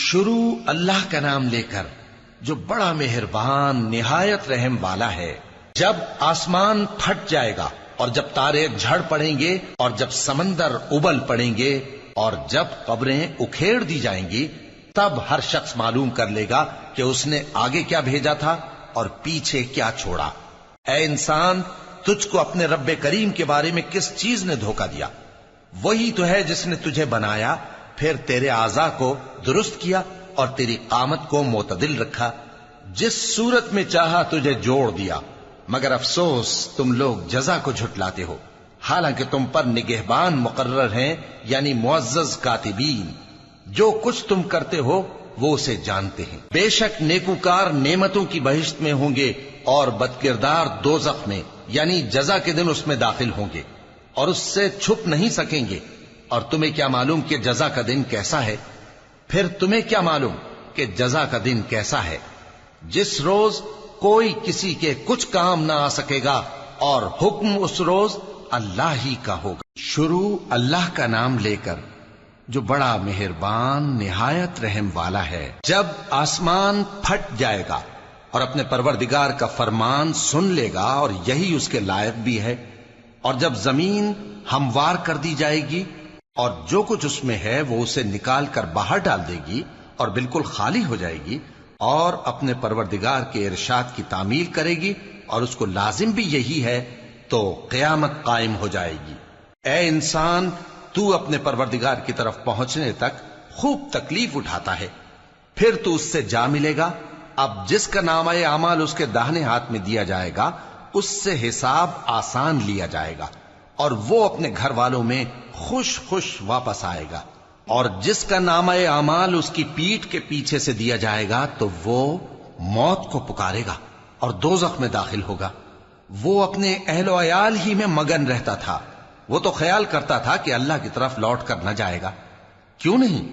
شروع اللہ کا نام لے کر جو بڑا مہربان نہایت رحم والا ہے۔ جب آسمان پھٹ جائے گا اور جب تارے جھڑ پڑیں گے اور جب سمندر ابل پڑیں گے اور جب قبریں اکھیڑ دی جائیں گی، تب ہر شخص معلوم کر لے گا کہ اس نے آگے کیا بھیجا تھا اور پیچھے کیا چھوڑا۔ اے انسان، تجھ کو اپنے رب کریم کے بارے میں کس چیز نے دھوکہ دیا؟ وہی تو ہے جس نے تجھے بنایا، پھر تیرے اعضاء کو درست کیا اور تیری قامت کو معتدل رکھا، جس صورت میں چاہا تجھے جوڑ دیا، مگر افسوس تم لوگ جزا کو جھٹلاتے ہو، حالانکہ تم پر نگہبان مقرر ہیں، یعنی معزز کاتبین۔ جو کچھ تم کرتے ہو وہ اسے جانتے ہیں۔ بے شک نیکوکار نعمتوں کی بہشت میں ہوں گے اور بدکردار دوزخ میں، یعنی جزا کے دن اس میں داخل ہوں گے اور اس سے چھپ نہیں سکیں گے۔ اور تمہیں کیا معلوم کہ جزا کا دن کیسا ہے؟ پھر تمہیں کیا معلوم کہ جزا کا دن کیسا ہے؟ جس روز کوئی کسی کے کچھ کام نہ آ سکے گا اور حکم اس روز اللہ ہی کا ہوگا۔ شروع اللہ کا نام لے کر جو بڑا مہربان نہایت رحم والا ہے۔ جب آسمان پھٹ جائے گا اور اپنے پروردگار کا فرمان سن لے گا، اور یہی اس کے لائق بھی ہے، اور جب زمین ہموار کر دی جائے گی اور جو کچھ اس میں ہے وہ اسے نکال کر باہر ڈال دے گی اور بالکل خالی ہو جائے گی اور اپنے پروردگار کے ارشاد کی تعمیل کرے گی، اور اس کو لازم بھی یہی ہے، تو قیامت قائم ہو جائے گی۔ اے انسان، تو اپنے پروردگار کی طرف پہنچنے تک خوب تکلیف اٹھاتا ہے، پھر تو اس سے جا ملے گا۔ اب جس کا نامہ اعمال اس کے داہنے ہاتھ میں دیا جائے گا، اس سے حساب آسان لیا جائے گا اور وہ اپنے گھر والوں میں خوش خوش واپس آئے گا۔ اور جس کا نامہ اعمال اس کی پیٹھ کے پیچھے سے دیا جائے گا تو وہ موت کو پکارے گا اور دوزخ میں داخل ہوگا۔ وہ اپنے اہل و عیال ہی میں مگن رہتا تھا، وہ تو خیال کرتا تھا کہ اللہ کی طرف لوٹ کر نہ جائے گا، کیوں نہیں؟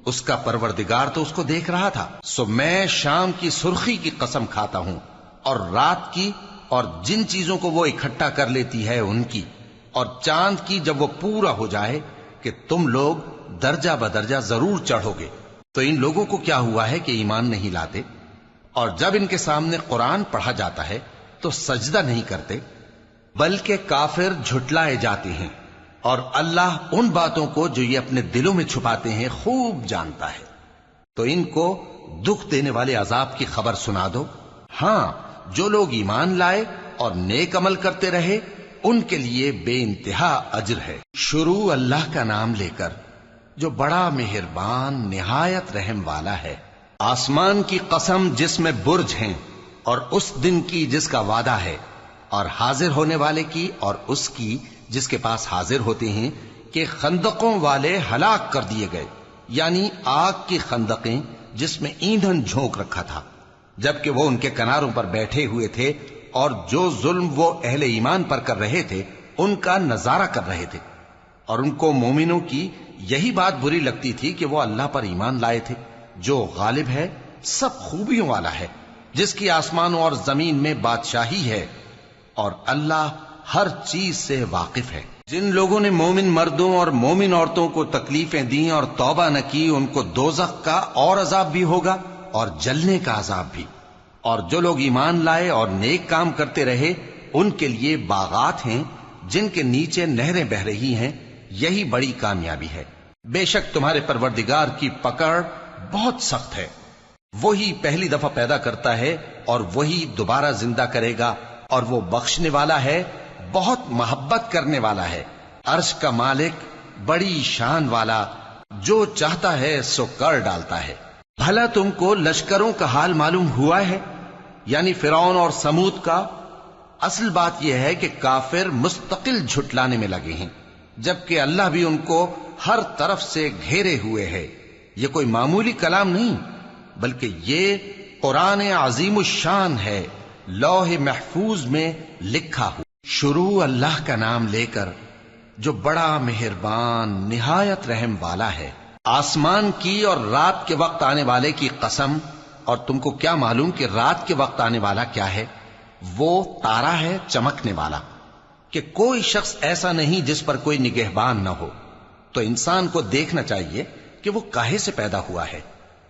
اس کا پروردگار تو اس کو دیکھ رہا تھا۔ سو میں شام کی سرخی کی قسم کھاتا ہوں، اور رات کی، اور جن چیزوں کو وہ اکٹھا کر لیتی ہے ان کی، اور چاند کی جب وہ پورا ہو جائے، کہ تم لوگ درجہ بدرجہ ضرور چڑھو گے۔ تو ان لوگوں کو کیا ہوا ہے کہ ایمان نہیں لاتے، اور جب ان کے سامنے قرآن پڑھا جاتا ہے تو سجدہ نہیں کرتے، بلکہ کافر جھٹلائے جاتے ہیں، اور اللہ ان باتوں کو جو یہ اپنے دلوں میں چھپاتے ہیں خوب جانتا ہے۔ تو ان کو دکھ دینے والے عذاب کی خبر سنا دو۔ ہاں، جو لوگ ایمان لائے اور نیک عمل کرتے رہے ان کے لیے بے انتہا اجر ہے۔ شروع اللہ کا نام لے کر جو بڑا مہربان نہایت رحم والا ہے۔ آسمان کی قسم جس میں برج ہیں، اور اس دن کی جس کا وعدہ ہے، اور حاضر ہونے والے کی اور اس کی جس کے پاس حاضر ہوتے ہیں، کہ خندقوں والے ہلاک کر دیے گئے، یعنی آگ کی خندقیں جس میں ایندھن جھونک رکھا تھا، جبکہ وہ ان کے کناروں پر بیٹھے ہوئے تھے، اور جو ظلم وہ اہل ایمان پر کر رہے تھے ان کا نظارہ کر رہے تھے، اور ان کو مومنوں کی یہی بات بری لگتی تھی کہ وہ اللہ پر ایمان لائے تھے، جو غالب ہے، سب خوبیوں والا ہے، جس کی آسمانوں اور زمین میں بادشاہی ہے، اور اللہ ہر چیز سے واقف ہے۔ جن لوگوں نے مومن مردوں اور مومن عورتوں کو تکلیفیں دیں اور توبہ نہ کی، ان کو دوزخ کا اور عذاب بھی ہوگا اور جلنے کا عذاب بھی۔ اور جو لوگ ایمان لائے اور نیک کام کرتے رہے ان کے لیے باغات ہیں جن کے نیچے نہریں بہ رہی ہیں، یہی بڑی کامیابی ہے۔ بے شک تمہارے پروردگار کی پکڑ بہت سخت ہے، وہی پہلی دفعہ پیدا کرتا ہے اور وہی دوبارہ زندہ کرے گا، اور وہ بخشنے والا ہے، بہت محبت کرنے والا ہے، عرش کا مالک، بڑی شان والا، جو چاہتا ہے سو کر ڈالتا ہے۔ بھلا تم کو لشکروں کا حال معلوم ہوا ہے، یعنی فرعون اور سمود کا؟ اصل بات یہ ہے کہ کافر مستقل جھٹلانے میں لگے ہیں، جبکہ اللہ بھی ان کو ہر طرف سے گھیرے ہوئے ہے۔ یہ کوئی معمولی کلام نہیں، بلکہ یہ قرآن عظیم الشان ہے، لوح محفوظ میں لکھا ہوا۔ شروع اللہ کا نام لے کر جو بڑا مہربان نہایت رحم والا ہے۔ آسمان کی اور رات کے وقت آنے والے کی قسم، اور تم کو کیا معلوم کہ رات کے وقت آنے والا کیا ہے؟ وہ تارا ہے چمکنے والا، کہ کوئی شخص ایسا نہیں جس پر کوئی نگہبان نہ ہو۔ تو انسان کو دیکھنا چاہیے کہ وہ کاہے سے پیدا ہوا ہے،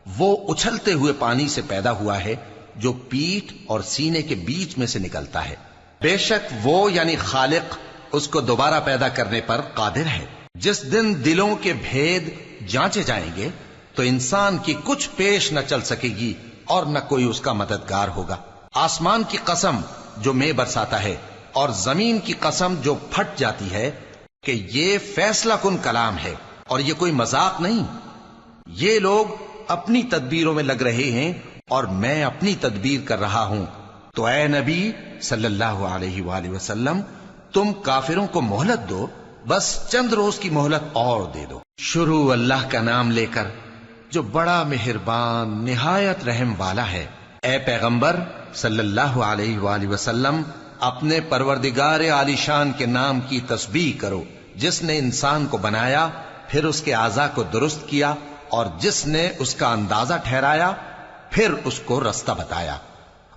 وہ اچھلتے ہوئے پانی سے پیدا ہوا ہے جو پیٹھ اور سینے کے بیچ میں سے نکلتا ہے. بے شک وہ یعنی خالق اس کو دوبارہ پیدا کرنے پر قادر ہے. جس دن دلوں کے بھید جانچے جائیں گے تو انسان کی کچھ پیش نہ چل سکے گی اور نہ کوئی اس کا مددگار ہوگا. آسمان کی قسم جو میں برساتا ہے اور زمین کی قسم جو پھٹ جاتی ہے کہ یہ فیصلہ کن کلام ہے اور یہ کوئی مذاق نہیں. یہ لوگ اپنی تدبیروں میں لگ رہے ہیں اور میں اپنی تدبیر کر رہا ہوں. تو اے نبی صلی اللہ علیہ وآلہ وسلم تم کافروں کو مہلت دو، بس چند روز کی مہلت اور دے دو. شروع اللہ کا نام لے کر جو بڑا مہربان نہایت رحم والا ہے. اے پیغمبر صلی اللہ علیہ وآلہ وسلم اپنے پروردگار عالی شان کے نام کی تسبیح کرو، جس نے انسان کو بنایا پھر اس کے اعضاء کو درست کیا اور جس نے اس کا اندازہ ٹھہرایا پھر اس کو رستہ بتایا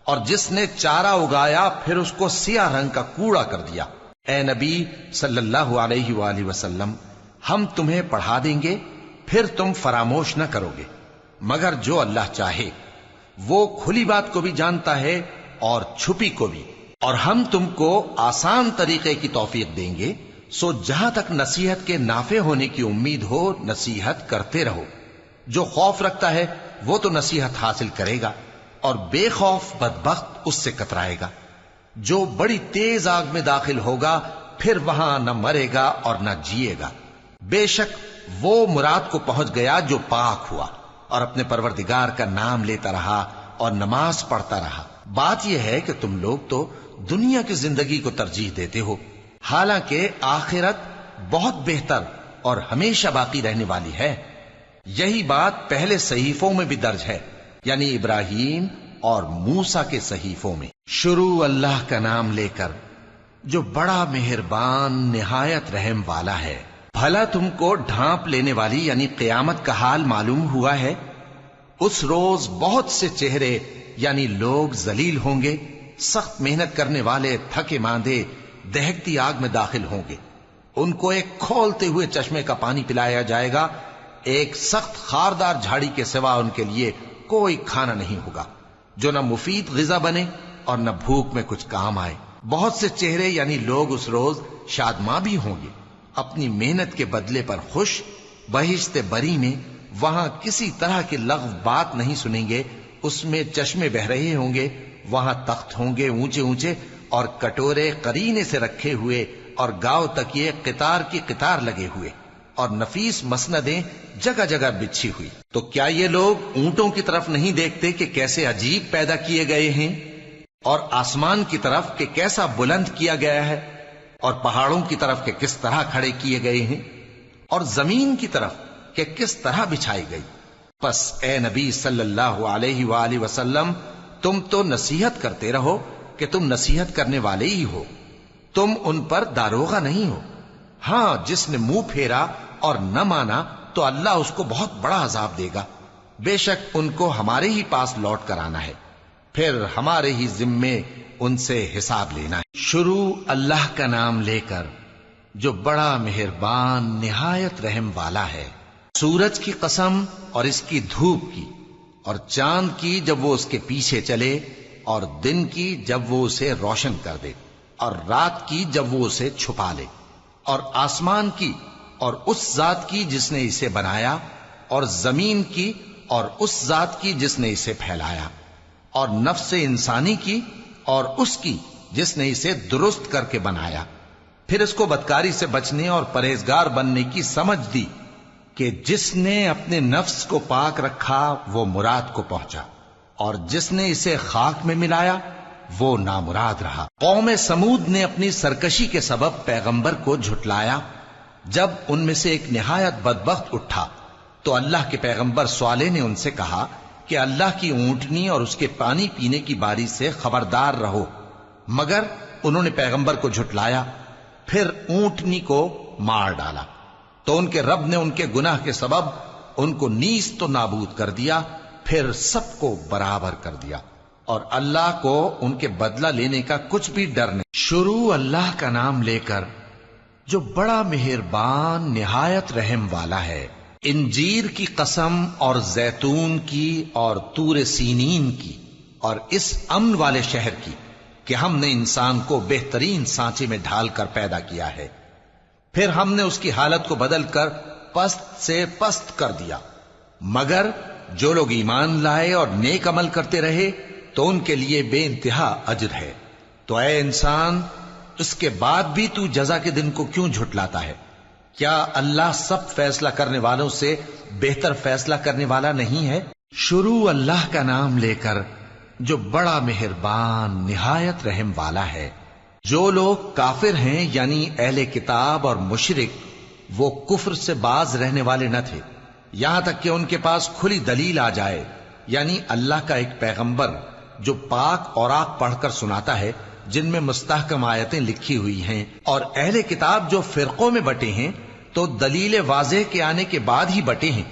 اور جس نے چارہ اگایا پھر اس کو سیاہ رنگ کا کوڑا کر دیا. اے نبی صلی اللہ علیہ وآلہ وسلم ہم تمہیں پڑھا دیں گے پھر تم فراموش نہ کرو گے، مگر جو اللہ چاہے. وہ کھلی بات کو بھی جانتا ہے اور چھپی کو بھی. اور ہم تم کو آسان طریقے کی توفیق دیں گے، سو جہاں تک نصیحت کے نافع ہونے کی امید ہو نصیحت کرتے رہو. جو خوف رکھتا ہے وہ تو نصیحت حاصل کرے گا اور بے خوف بدبخت اس سے کترائے گا. جو بڑی تیز آگ میں داخل ہوگا پھر وہاں نہ مرے گا اور نہ جیے گا. بے شک وہ مراد کو پہنچ گیا جو پاک ہوا اور اپنے پروردگار کا نام لیتا رہا اور نماز پڑھتا رہا. بات یہ ہے کہ تم لوگ تو دنیا کی زندگی کو ترجیح دیتے ہو، حالانکہ آخرت بہت بہتر اور ہمیشہ باقی رہنے والی ہے. یہی بات پہلے صحیفوں میں بھی درج ہے، یعنی ابراہیم اور موسیٰ کے صحیفوں میں. شروع اللہ کا نام لے کر جو بڑا مہربان نہایت رحم والا ہے. بھلا تم کو ڈھانپ لینے والی یعنی قیامت کا حال معلوم ہوا ہے؟ اس روز بہت سے چہرے یعنی لوگ ذلیل ہوں گے، سخت محنت کرنے والے تھکے ماندے دہکتی آگ میں داخل ہوں گے. ان کو ایک کھولتے ہوئے چشمے کا پانی پلایا جائے گا، ایک سخت خاردار جھاڑی کے سوا ان کے لیے کوئی کھانا نہیں ہوگا جو نہ مفید غذا بنے اور نہ بھوک میں کچھ کام آئے. بہت سے چہرے یعنی لوگ اس روز شادماں بھی ہوں گے، اپنی محنت کے بدلے پر خوش. بہشت بری میں وہاں کسی طرح کی لغو بات نہیں سنیں گے. اس میں چشمے بہ رہے ہوں گے، وہاں تخت ہوں گے اونچے اونچے اور کٹورے قرینے سے رکھے ہوئے اور گاؤ تکیے قطار کی قطار لگے ہوئے اور نفیس مسندیں جگہ جگہ بچھی ہوئی. تو کیا یہ لوگ اونٹوں کی طرف نہیں دیکھتے کہ کیسے عجیب پیدا کیے گئے ہیں، اور آسمان کی طرف کہ کیسا بلند کیا گیا ہے، اور پہاڑوں کی طرف کہ کس طرح کھڑے کیے گئے ہیں، اور زمین کی طرف کہ کس طرح بچھائی گئی. پس اے نبی صلی اللہ علیہ وآلہ وسلم تم تو نصیحت کرتے رہو کہ تم نصیحت کرنے والے ہی ہو، تم ان پر داروغہ نہیں ہو. ہاں جس نے منہ پھیرا اور نہ مانا تو اللہ اس کو بہت بڑا عذاب دے گا. بے شک ان کو ہمارے ہی پاس لوٹ کر آنا ہے، پھر ہمارے ہی ذمے ان سے حساب لینا ہے. شروع اللہ کا نام لے کر جو بڑا مہربان نہایت رحم والا ہے. سورج کی قسم اور اس کی دھوپ کی، اور چاند کی جب وہ اس کے پیچھے چلے، اور دن کی جب وہ اسے روشن کر دے، اور رات کی جب وہ اسے چھپا لے، اور آسمان کی اور اس ذات کی جس نے اسے بنایا، اور زمین کی اور اس ذات کی جس نے اسے پھیلایا، اور نفس انسانی کی اور اس کی جس نے اسے درست کر کے بنایا. پھر اس کو بدکاری سے بچنے اور پرہیزگار بننے کی سمجھ دی کہ جس نے اپنے نفس کو پاک رکھا وہ مراد کو پہنچا، اور جس نے اسے خاک میں ملایا وہ نامراد رہا. قوم سمود نے اپنی سرکشی کے سبب پیغمبر کو جھٹلایا. جب ان میں سے ایک نہایت بدبخت اٹھا تو اللہ کے پیغمبر صالح نے ان سے کہا کہ اللہ کی اونٹنی اور اس کے پانی پینے کی باری سے خبردار رہو. مگر انہوں نے پیغمبر کو جھٹلایا، پھر اونٹنی کو مار ڈالا. تو ان کے رب نے ان کے گناہ کے سبب ان کو نیست و نابود کر دیا، پھر سب کو برابر کر دیا، اور اللہ کو ان کے بدلہ لینے کا کچھ بھی ڈر نہیں. شروع اللہ کا نام لے کر جو بڑا مہربان نہایت رحم والا ہے. انجیر کی قسم اور زیتون کی اور طور سینین کی اور اس امن والے شہر کی کہ ہم نے انسان کو بہترین سانچے میں ڈھال کر پیدا کیا ہے، پھر ہم نے اس کی حالت کو بدل کر پست سے پست کر دیا، مگر جو لوگ ایمان لائے اور نیک عمل کرتے رہے تو ان کے لیے بے انتہا اجر ہے۔ تو اے انسان، اس کے بعد بھی تو جزا کے دن کو کیوں جھٹلاتا ہے؟ کیا اللہ سب فیصلہ کرنے والوں سے بہتر فیصلہ کرنے والا نہیں ہے؟ شروع اللہ کا نام لے کر جو بڑا مہربان نہایت رحم والا ہے۔ جو لوگ کافر ہیں یعنی اہل کتاب اور مشرک، وہ کفر سے باز رہنے والے نہ تھے یہاں تک کہ ان کے پاس کھلی دلیل آ جائے، یعنی اللہ کا ایک پیغمبر جو پاک اوراق پڑھ کر سناتا ہے جن میں مستحکم آیتیں لکھی ہوئی ہیں، اور اہل کتاب جو فرقوں میں بٹے ہیں تو دلیل واضح کے آنے کے بعد ہی بٹے ہیں،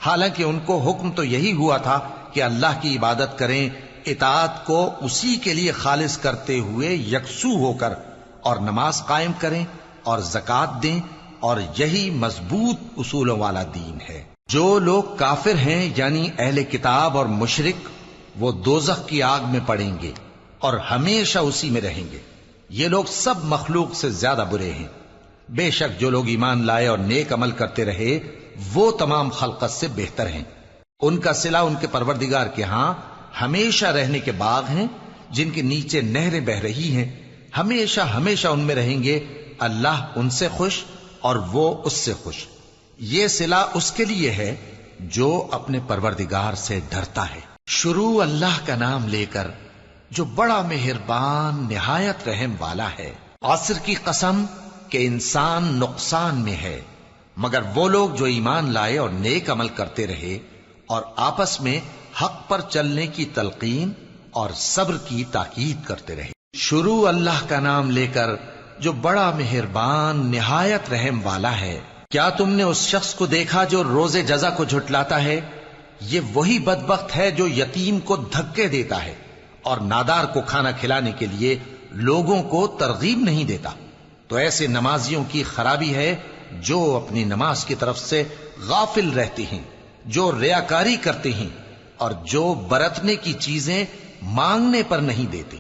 حالانکہ ان کو حکم تو یہی ہوا تھا کہ اللہ کی عبادت کریں، اطاعت کو اسی کے لیے خالص کرتے ہوئے یکسو ہو کر، اور نماز قائم کریں اور زکوٰۃ دیں، اور یہی مضبوط اصولوں والا دین ہے۔ جو لوگ کافر ہیں یعنی اہل کتاب اور مشرک، وہ دوزخ کی آگ میں پڑیں گے اور ہمیشہ اسی میں رہیں گے۔ یہ لوگ سب مخلوق سے زیادہ برے ہیں۔ بے شک جو لوگ ایمان لائے اور نیک عمل کرتے رہے وہ تمام خلقت سے بہتر ہیں۔ ان کا صلہ ان کے پروردگار کے ہاں ہمیشہ رہنے کے باغ ہیں جن کے نیچے نہریں بہ رہی ہیں، ہمیشہ ہمیشہ ان میں رہیں گے۔ اللہ ان سے خوش اور وہ اس سے خوش۔ یہ صلہ اس کے لیے ہے جو اپنے پروردگار سے ڈرتا ہے۔ شروع اللہ کا نام لے کر جو بڑا مہربان نہایت رحم والا ہے۔ عصر کی قسم کہ انسان نقصان میں ہے، مگر وہ لوگ جو ایمان لائے اور نیک عمل کرتے رہے اور آپس میں حق پر چلنے کی تلقین اور صبر کی تاکید کرتے رہے۔ شروع اللہ کا نام لے کر جو بڑا مہربان نہایت رحم والا ہے۔ کیا تم نے اس شخص کو دیکھا جو روز جزا کو جھٹلاتا ہے؟ یہ وہی بدبخت ہے جو یتیم کو دھکے دیتا ہے اور نادار کو کھانا کھلانے کے لیے لوگوں کو ترغیب نہیں دیتا۔ تو ایسے نمازیوں کی خرابی ہے جو اپنی نماز کی طرف سے غافل رہتے ہیں، جو ریاکاری کرتے ہیں اور جو برتنے کی چیزیں مانگنے پر نہیں دیتے۔